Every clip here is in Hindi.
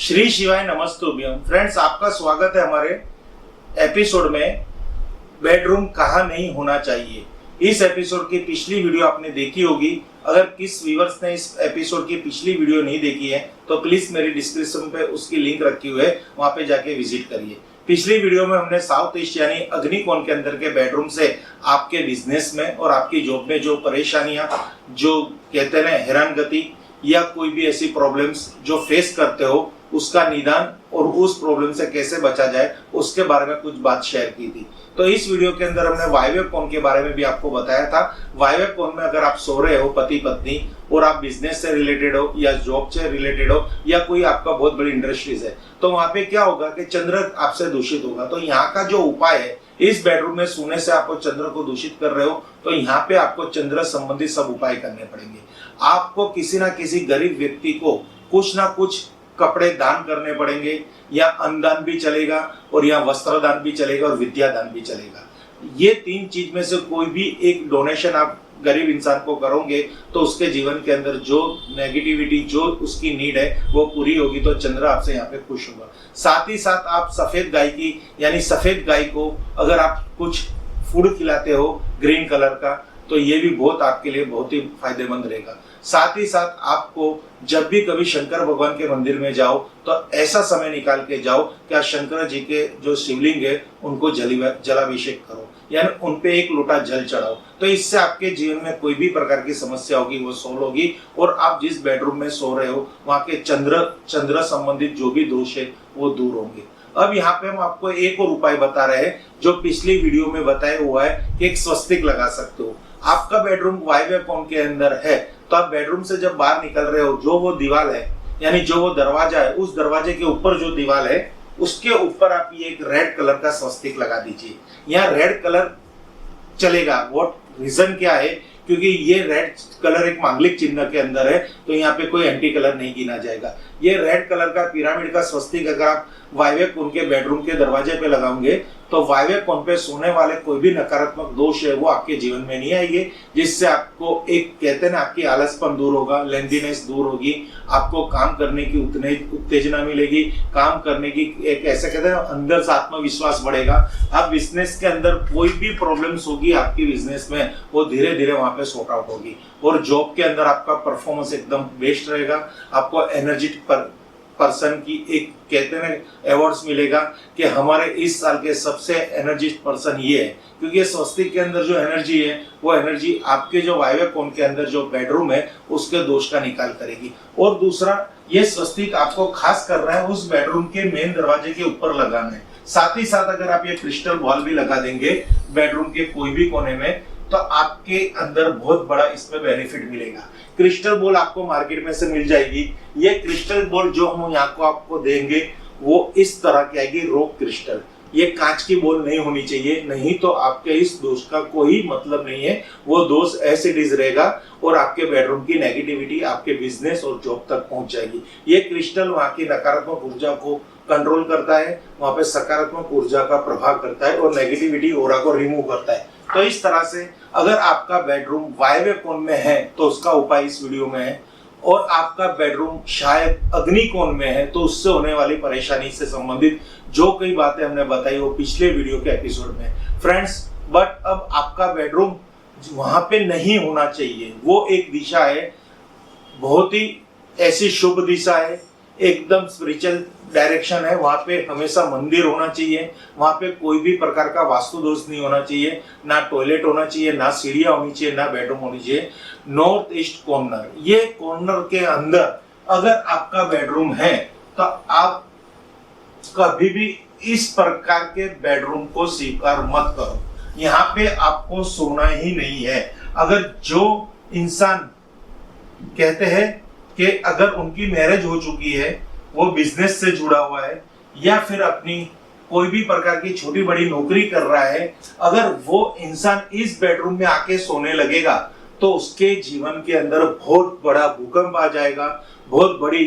श्री शिवाय नमस्तुभ्यम। फ्रेंड्स, आपका स्वागत है हमारे एपिसोड में बेडरूम कहाँ नहीं होना चाहिए। इस एपिसोड की पिछली वीडियो आपने देखी होगी। अगर किस व्यूअर्स ने इस एपिसोड की पिछली वीडियो नहीं देखी है तो प्लीज मेरी डिस्क्रिप्शन पे उसकी लिंक रखी हुई है, वहां पे जाके विजिट करिए। पिछली वीडियो में हमने साउथ ईस्ट यानी अग्निकोण के अंदर के बेडरूम से आपके बिजनेस में और आपकी जॉब में जो परेशानियां, जो कहते हैं ना हैरानगति या कोई भी ऐसी प्रॉब्लम्स जो फेस करते हो, उसका निदान और उस प्रॉब्लम से कैसे बचा जाए उसके बारे में कुछ बात शेयर की थी। तो इस वीडियो के अंदर हमने वायव्य कोण के बारे में भी आपको बताया था। वायव्य कोण में अगर आप सो रहे हो पति पत्नी और आप बिजनेस से रिलेटेड हो या जॉब से रिलेटेड हो या कोई आपका बहुत बड़ी इंडस्ट्रीज है, तो वहां पे क्या होगा कि चंद्र आपसे दूषित होगा। तो यहाँ का जो उपाय है, इस बेडरूम में सोने से आपको चंद्र को दूषित कर रहे हो तो यहाँ पे आपको चंद्र संबंधित सब उपाय करने पड़ेंगे। आपको किसी ना किसी गरीब व्यक्ति को कुछ ना कुछ कपड़े दान करने पड़ेंगे, या अन्नदान भी चलेगा और या वस्त्र दान भी चलेगा और विद्या दान भी चलेगा। ये तीन चीज में से कोई भी एक डोनेशन आप गरीब इंसान को करोगे तो उसके जीवन के अंदर जो नेगेटिविटी, जो उसकी नीड है वो पूरी होगी। तो चंद्र आपसे यहाँ पे खुश होगा। साथ ही साथ आप सफेद गाय की यानी सफेद गाय को अगर आप कुछ फूड खिलाते हो ग्रीन कलर का, तो ये भी बहुत आपके लिए बहुत ही फायदेमंद रहेगा। साथ ही साथ आपको जब भी कभी शंकर भगवान के मंदिर में जाओ तो ऐसा समय निकाल के जाओ क्या शंकर जी के जो शिवलिंग है उनको जलाभिषेक करो, यानी उनपे एक लोटा जल चढ़ाओ। तो इससे आपके जीवन में कोई भी प्रकार की समस्या होगी वो सोल्व होगी और आप जिस बेडरूम में सो रहे हो वहां के चंद्र संबंधित जो भी दोष है वो दूर होंगे। अब यहाँ पे हम आपको एक और उपाय बता रहे हैं जो पिछली वीडियो में बताया हुआ है कि एक स्वस्तिक लगा सकते हो। आपका बेडरूम वायव्य कोण के अंदर है तो आप बेडरूम से जब बाहर निकल रहे हो, जो वो दीवार है यानी जो वो दरवाजा है, उस दरवाजे के ऊपर जो दीवार है उसके ऊपर आप ये एक रेड कलर का स्वस्तिक लगा दीजिए। यहाँ रेड कलर चलेगा। व्हाट रीजन क्या है? क्योंकि ये रेड कलर एक मांगलिक चिन्ह के अंदर है तो यहाँ पे कोई एंटी कलर नहीं गिना जाएगा। ये रेड कलर का पिरामिड का स्वस्तिक अगर आप वायव्य कोण के बेडरूम के दरवाजे पे लगाओगे तो वायव्य कोण पे सोने वाले कोई भी नकारात्मक दोष है वो आपके जीवन में नहीं आएंगे, जिससे आपको एक कहते हैं ना आपकी आलसपन दूर होगा, लेंथीनेस दूर होगी, आपको काम करने की उत्तेजना मिलेगी, काम करने की एक ऐसे कहते हैं अंदर से आत्मविश्वास बढ़ेगा। आप बिजनेस के अंदर कोई भी प्रॉब्लम्स होगी आपकी बिजनेस में वो धीरे धीरे वहां पे सॉर्ट आउट होगी और जॉब के अंदर आपका परफॉर्मेंस एकदम बेस्ट रहेगा। आपको एनर्जेटिक पर्सन की एक कहते हैं ना अवार्ड्स मिलेगा कि हमारे इस साल के सबसे एनर्जिस्ट पर्सन ये है, क्योंकि ये स्वस्तिक के अंदर जो एनर्जी है वो एनर्जी आपके जो वायव्य कोण के अंदर जो बेडरूम है उसके दोष का निकाल करेगी। और दूसरा, ये स्वस्तिक आपको खास कर रहा है उस बेडरूम के मेन दरवाजे के ऊपर लगाना है। साथ ही साथ अगर आप ये क्रिस्टल बॉल भी लगा देंगे बेडरूम के कोई भी कोने में तो आपके अंदर बहुत बड़ा इसमें बेनिफिट मिलेगा। क्रिस्टल बॉल आपको मार्केट में से मिल जाएगी। ये क्रिस्टल बॉल जो हम यहाँ को आपको देंगे वो इस तरह की आएगी, रॉक क्रिस्टल। ये कांच की बॉल नहीं होनी चाहिए, नहीं तो आपके इस दोष का कोई मतलब नहीं है। वो दोष एज इट इज रहेगा और आपके बेडरूम की नेगेटिविटी आपके बिजनेस और जॉब तक पहुंच जाएगी। ये क्रिस्टल वहां की नकारात्मक ऊर्जा को कंट्रोल करता है, वहां पे सकारात्मक ऊर्जा का प्रभाव करता है और नेगेटिविटी ऑरा को रिमूव करता है। तो इस तरह से अगर आपका बेडरूम वायव्य कोण में है तो उसका उपाय इस वीडियो में है, और आपका बेडरूम शायद अग्नि कोण में है तो उससे होने वाली परेशानी से संबंधित जो कई बातें हमने बताई वो पिछले वीडियो के एपिसोड में। फ्रेंड्स, बट अब आपका बेडरूम वहां पे नहीं होना चाहिए। वो एक दिशा है, बहुत ही ऐसी शुभ दिशा है, एकदम स्पिरिचुअल डायरेक्शन है। वहां पे हमेशा मंदिर होना चाहिए, वहां पे कोई भी प्रकार का वास्तु दोष नहीं होना चाहिए, ना टॉयलेट होना चाहिए, ना सीढ़ियां होनी चाहिए, ना बेडरूम होनी चाहिए। नॉर्थ ईस्ट कॉर्नर, ये कॉर्नर के अंदर अगर आपका बेडरूम है तो आप कभी भी इस प्रकार के बेडरूम को स्वीकार मत करो। यहाँ पे आपको सोना ही नहीं है। अगर जो इंसान कहते हैं कि अगर उनकी मैरिज हो चुकी है, वो बिजनेस से जुड़ा हुआ है या फिर अपनी कोई भी प्रकार की छोटी बड़ी नौकरी कर रहा है, अगर वो इंसान इस बेडरूम में आके सोने लगेगा तो उसके जीवन के अंदर बहुत बड़ा भूकंप आ जाएगा, बहुत बड़ी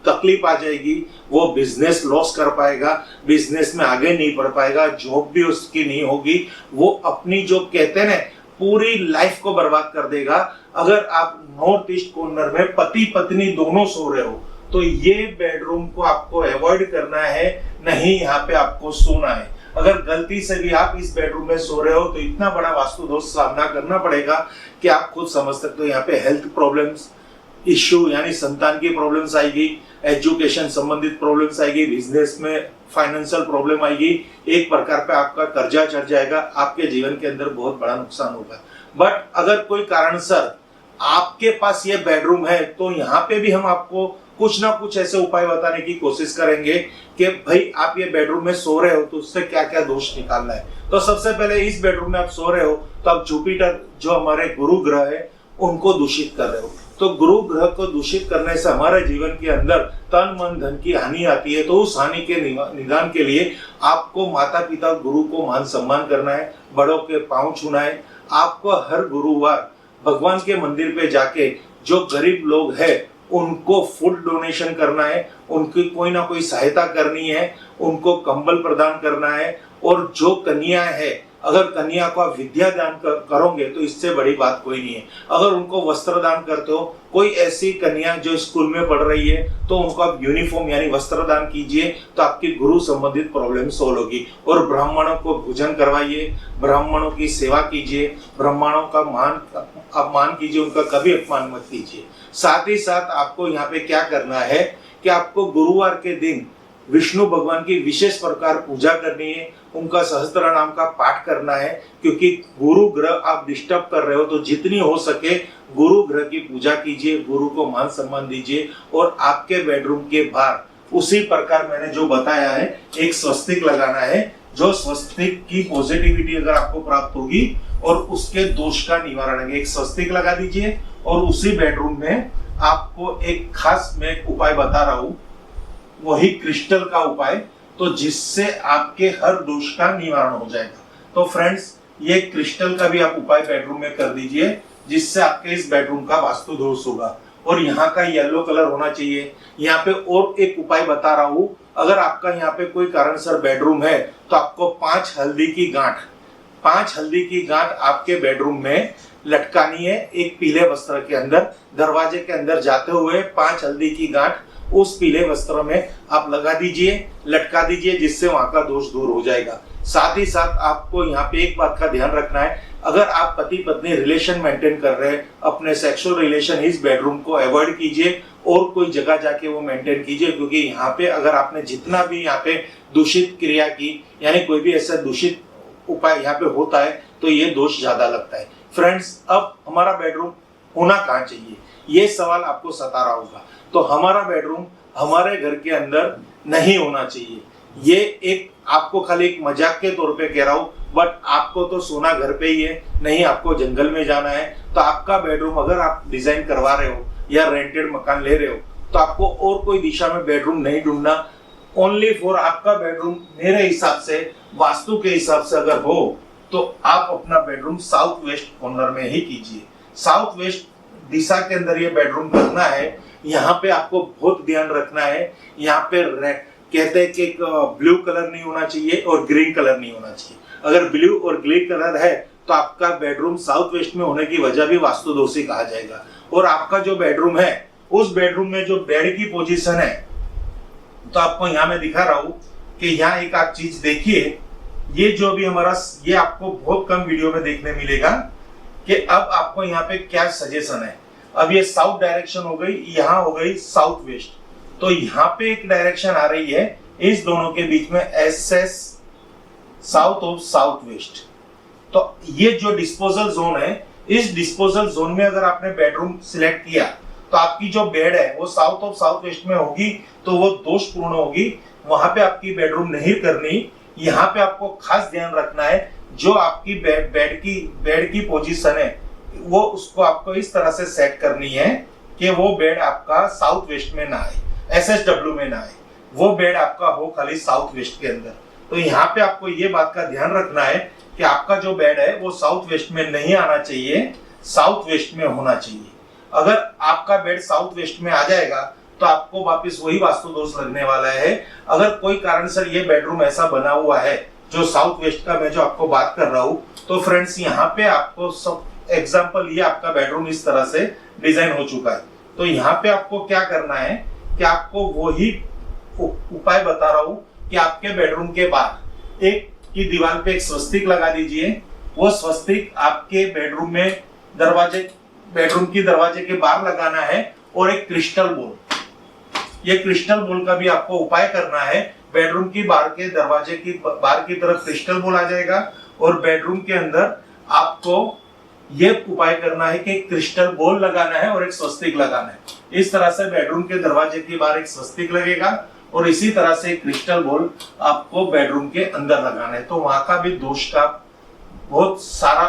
तकलीफ आ जाएगी। वो बिजनेस लॉस कर पाएगा, बिजनेस में आगे नहीं बढ़ पाएगा, जॉब भी उसकी नहीं होगी। वो अपनी जो कहते हैं ना पूरी लाइफ को बर्बाद कर देगा। अगर आप नॉर्थ ईस्ट कॉर्नर में पति पत्नी दोनों सो रहे हो तो ये बेडरूम को आपको अवॉइड करना है, नहीं यहाँ पे आपको सोना है। अगर गलती से भी आप इस बेडरूम में सो रहे हो तो इतना बड़ा वास्तु दोष सामना करना पड़ेगा कि आप खुद समझ सकते हो। यहाँ पे हेल्थ प्रॉब्लम्स, इश्यू यानी संतान की प्रॉब्लम्स आएगी, एजुकेशन संबंधित प्रॉब्लम्स आएगी, बिजनेस में फाइनेंशियल प्रॉब्लम आएगी, एक प्रकार पे आपका कर्जा चढ़ जाएगा, आपके जीवन के अंदर बहुत बड़ा नुकसान होगा। बट अगर कोई कारणसर आपके पास ये बेडरूम है तो यहाँ पे भी हम आपको कुछ ना कुछ ऐसे उपाय बताने की कोशिश करेंगे कि भाई आप ये बेडरूम में सो रहे हो तो उससे क्या क्या दोष निकालना है। तो सबसे पहले इस बेडरूम में आप सो रहे हो तो आप जुपिटर जो हमारे गुरु ग्रह है उनको दूषित कर रहे हो। तो गुरु ग्रह को दूषित करने से हमारे जीवन के अंदर तन मन धन की हानि आती है। तो उस हानि के निदान के लिए आपको माता पिता गुरु को मान सम्मान करना है, बड़ों के पांव छूना है। आपको हर गुरुवार भगवान के मंदिर पे जाके जो गरीब लोग हैं उनको फूड डोनेशन करना है, उनकी कोई ना कोई सहायता करनी है, उनको कंबल प्रदान करना है। और जो कन्या है, अगर कन्या को आप विद्या दान करोगे तो इससे बड़ी बात कोई नहीं है। अगर उनको वस्त्र दान करते हो, कोई ऐसी कन्या जो स्कूल में पढ़ रही है तो उनको आप यूनिफॉर्म यानी वस्त्र दान कीजिए तो आपकी गुरु संबंधित प्रॉब्लम सोल्व होगी। और ब्राह्मणों को भोजन करवाइए, ब्राह्मणों की सेवा कीजिए, ब्राह्मणों का मान कीजिए, उनका कभी अपमान मत कीजिए। साथ ही साथ आपको यहाँ पे क्या करना है कि आपको गुरुवार के दिन विष्णु भगवान की विशेष प्रकार पूजा करनी है, उनका सहस्त्र नाम का पाठ करना है। क्योंकि गुरु ग्रह आप डिस्टर्ब कर रहे हो तो जितनी हो सके गुरु ग्रह की पूजा कीजिए, गुरु को मान सम्मान दीजिए। और आपके बेडरूम के बाहर उसी प्रकार मैंने जो बताया है एक स्वस्तिक लगाना है, जो स्वस्तिक की पॉजिटिविटी अगर आपको प्राप्त होगी और उसके दोष का निवारण है। एक स्वस्तिक लगा दीजिए और उसी बेडरूम में आपको एक खास मैं उपाय बता रहा हूं, वही क्रिस्टल का उपाय, तो जिससे आपके हर दोष का निवारण हो जाएगा। तो फ्रेंड्स, ये क्रिस्टल का भी आप उपाय बेडरूम में कर दीजिए जिससे आपके इस बेडरूम का वास्तु दोष होगा। और यहाँ का येलो कलर होना चाहिए। यहाँ पे और एक उपाय बता रहा हूं, अगर आपका यहाँ पे कोई कारणसर बेडरूम है तो आपको 5 हल्दी की गांठ आपके बेडरूम में लटकानी है। एक पीले वस्त्र के अंदर, दरवाजे के अंदर जाते हुए 5 हल्दी की गांठ उस पीले वस्त्र में आप लगा दीजिए, लटका दीजिए, जिससे वहां का दोष दूर हो जाएगा। साथ ही साथ आपको यहाँ पे एक बात का ध्यान रखना है, अगर आप पति पत्नी रिलेशन मेंटेन कर रहे हैं, अपने सेक्सुअल रिलेशन इस बेडरूम को अवॉइड कीजिए और कोई जगह जाके वो मेंटेन कीजिए। क्योंकि यहाँ पे अगर आपने जितना भी यहाँ पे दूषित क्रिया की, यानी कोई भी ऐसा दूषित उपाय यहाँ पे होता है तो ये दोष ज्यादा लगता है। फ्रेंड्स, अब हमारा बेडरूम होना कहाँ चाहिए, ये सवाल आपको सता रहा होगा। तो हमारा बेडरूम हमारे घर के अंदर नहीं होना चाहिए। ये एक आपको खाली एक मजाक के तौर पे कह रहा हूं, बट आपको तो सोना घर पे ही है, नहीं आपको जंगल में जाना है। तो आपका बेडरूम अगर आप डिजाइन करवा रहे हो या रेंटेड मकान ले रहे हो तो आपको और कोई दिशा में बेडरूम नहीं ढूंढना। ओनली फॉर आपका बेडरूम मेरे हिसाब से, वास्तु के हिसाब से अगर हो तो आप अपना बेडरूम साउथ वेस्ट कॉर्नर में ही कीजिए। साउथ वेस्ट दिशा के अंदर ये बेडरूम करना है। यहाँ पे आपको बहुत ध्यान रखना है, यहाँ पे कहते हैं कि ब्लू कलर नहीं होना चाहिए और ग्रीन कलर नहीं होना चाहिए। अगर ब्लू और ग्रीन कलर है तो आपका बेडरूम साउथ वेस्ट में होने की वजह भी वास्तु दोषी कहा जाएगा। और आपका जो बेडरूम है, उस बेडरूम में जो बेड की पोजीशन है, तो आपको यहाँ मैं दिखा रहा हूँ कि यहाँ एक आप चीज देखिए, ये जो भी हमारा, ये आपको बहुत कम वीडियो में देखने मिलेगा कि अब आपको यहाँ पे क्या सजेशन है। अब ये साउथ डायरेक्शन हो गई, यहाँ हो गई साउथ वेस्ट, तो यहाँ पे एक डायरेक्शन आ रही है इस दोनों के बीच में, SS south of south west. तो ये जो डिस्पोजल जोन है, इस डिस्पोजल जोन में अगर आपने बेडरूम सिलेक्ट किया तो आपकी जो बेड है वो साउथ ऑफ साउथ वेस्ट में होगी, तो वो दोषपूर्ण होगी, वहां पे आपकी बेडरूम नहीं करनी। यहाँ पे आपको खास ध्यान रखना है, जो आपकी बेड की पोजीशन है वो उसको आपको इस तरह से सेट करनी है कि वो बेड आपका साउथ वेस्ट में ना आए, एसएसडब्ल्यू में ना आए, वो बेड आपका हो खाली साउथ वेस्ट के अंदर। तो यहाँ पे आपको ये बात का ध्यान रखना है कि आपका जो बेड है वो साउथ वेस्ट में नहीं आना चाहिए, साउथ वेस्ट में होना चाहिए। अगर आपका बेड साउथ वेस्ट में आ जाएगा तो आपको वापस वही वास्तु दोष लगने वाला है। अगर कोई कारण से ये बेडरूम ऐसा बना हुआ है जो साउथ वेस्ट का मैं जो आपको बात कर रहा हूँ, तो फ्रेंड्स यहाँ पे आपको सब एग्जाम्पल, ये आपका बेडरूम इस तरह से डिजाइन हो चुका है। तो यहाँ पे आपको क्या करना है कि आपको वही उपाय बता रहा हूं कि आपके बेडरूम के बाहर एक की दीवार पे एक स्वस्तिक लगा दीजिए। वो स्वस्तिक आपके बेडरूम की दरवाजे के बाहर लगाना है। और एक क्रिस्टल बॉल, ये क्रिस्टल बॉल का भी आपको उपाय करना है। बेडरूम की बाहर के दरवाजे की बाहर की तरफ क्रिस्टल बॉल आ जाएगा और बेडरूम के अंदर आपको ये उपाय करना है कि क्रिस्टल बॉल लगाना है और एक स्वस्तिक लगाना है। इस तरह से बेडरूम के दरवाजे के बाहर एक स्वस्तिक लगेगा और इसी तरह से क्रिस्टल बॉल आपको बेडरूम के अंदर लगाना है, तो वहां का भी दोष का बहुत सारा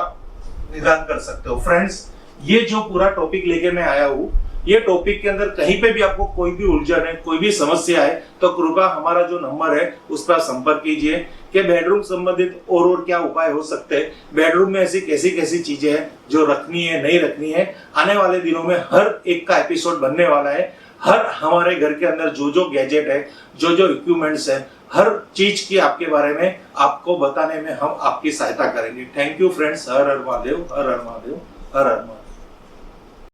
निदान कर सकते हो। फ्रेंड्स, ये जो पूरा टॉपिक लेके मैं आया हूँ, ये टॉपिक के अंदर कहीं पे भी आपको कोई भी उलझन है, कोई भी समस्या है, तो कृपया हमारा जो नंबर है उस पर संपर्क कीजिए कि बेडरूम संबंधित और क्या उपाय हो सकते हैं, बेडरूम में ऐसी कैसी कैसी चीजें हैं जो रखनी है नहीं रखनी है। आने वाले दिनों में हर एक का एपिसोड बनने वाला है। हर हमारे घर के अंदर जो जो गैजेट है, जो जो इक्विपमेंट्स है, हर चीज की आपके बारे में आपको बताने में हम आपकी सहायता करेंगे। Thank you friends. Her her Mahadev, her her Mahadev, her her Mahadev.